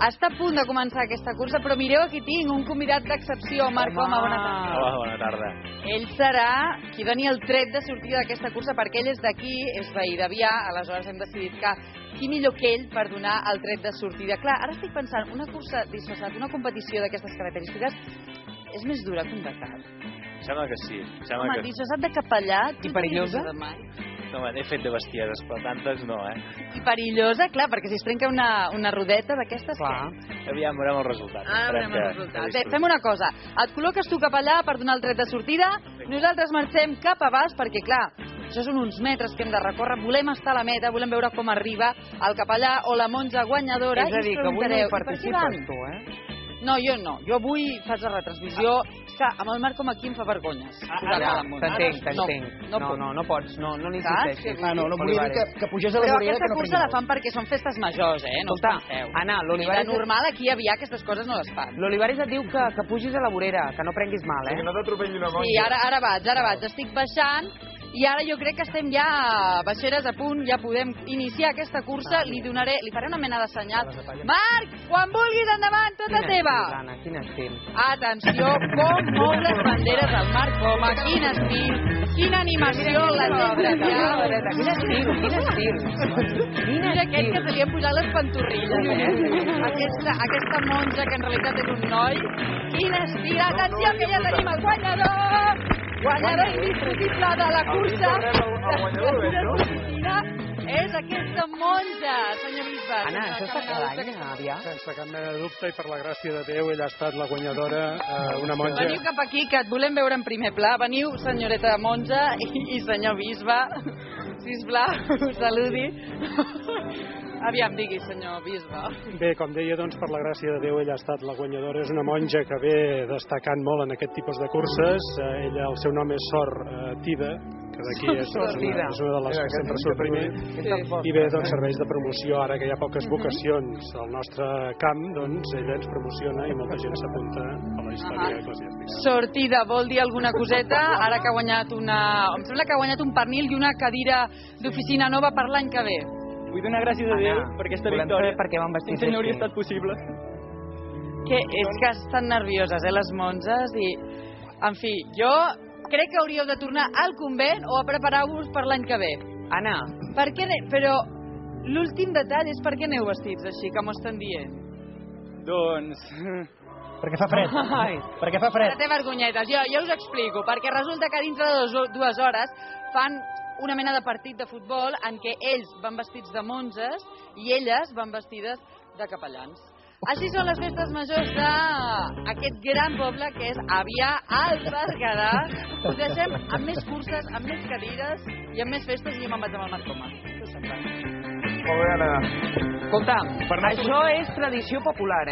Està a punt de començar aquesta cursa, però mireu, aquí tinc un convidat d'excepció, Marc Coma, bona tarda. Hola, bona tarda. Ell serà qui doni el tret de sortida d'aquesta cursa, perquè ell és d'aquí, és veí d'Avià, aleshores hem decidit que qui millor que ell per donar el tret de sortida. Clar, ara estic pensant, una cursa disfressat, una competició d'aquestes característiques, és més dura que un Dakar. Sembla que sí. Home, disfressat de capellà... I perillosa? No, he fet de bestieses, però tantes no, I perillosa, clar, perquè si es trenca una rodeta d'aquestes... Clar. Aviam, veurem el resultat. Veurem el resultat. Bé, fem una cosa. Et col·loques tu cap allà per donar el tret de sortida, nosaltres marxem cap a baix, perquè, clar, això són uns metres que hem de recórrer, volem estar a la meta, volem veure com arriba el capellà o la monja guanyadora. És a dir, que avui no hi participes tu, No, jo no. Jo avui faig la retransmissió. Que amb el Marc com aquí em fa vergonyes. T'entenc. No pots, no n'insisteixis. No volia dir que pugés a la vorera que no aquesta cursa la fan perquè són festes majors, no us penseu. Anna, l'Olivares... De normal aquí a Avià aquestes coses no les fan. L'Olivares et diu que pugis a la vorera, que no prenguis mal, Que no t'atropelli una monja. Sí, ara vaig. Estic baixant i ara jo crec que estem ja baixeres a punt, ja podem iniciar aquesta cursa. Li faré una mena de senyal. Marc, quan vulguis, endavant, tota teva. Quin estil. Atenció, com mou les banderes del Marc Coma, quin estil, quina animació, la gent d'allà. Quin estil. Mira aquest que se li han posat les pantorrilles, aquesta monja que en realitat és un noi. Quin estil, atenció que ja tenim el guanyador! Guanyador indiscutible de la cursa. És aquesta monja, senyor bisbe. Anna, això està cada any, Avià? Sense cap mena de dubte i per la gràcia de Déu, ella ha estat la guanyadora, una monja... Veniu cap aquí, que et volem veure en primer pla. Veniu, senyoreta monja i senyor bisbe. Sisplau, saludi. Aviam, digui, senyor bisbe. Bé, com deia, doncs, per la gràcia de Déu, ella ha estat la guanyadora. És una monja que ve destacant molt en aquest tipus de curses. Ella, el seu nom és Sor Tida, que d'aquí és una de les que sempre surt primer. I bé, doncs, serveis de promoció. Ara que hi ha poques vocacions al nostre camp, doncs, ella ens promociona i molta gent s'apunta a la història eclesiàstica. Sor Tida, vol dir alguna coseta? Ara que ha guanyat em sembla que ha guanyat un pernil i una cadira d'oficina nova per l'any que ve. Vull donar gràcies a Déu per aquesta victòria. Per què van vestir sense no hauria estat possible. És que estan nervioses, les monges, i... En fi, jo crec que hauríeu de tornar al convent o a preparar-vos per l'any que ve. Anna. Però l'últim detall és per què aneu vestits així, que m'ho estan dient. Doncs... Perquè fa fred. Perquè fa fred. Ara té vergonyetes. Jo us explico. Perquè resulta que dintre de 2 hores fan una mena de partit de futbol en què ells van vestits de monges i elles van vestides de capellans. Així són les festes majors d'aquest gran poble que és Avià al Berguedà. Us deixem amb més curses, amb més cadires i amb més festes i jo me'n vaig amb el Marc Coma. Molt bé, Anna. Escolta, això és tradició popular,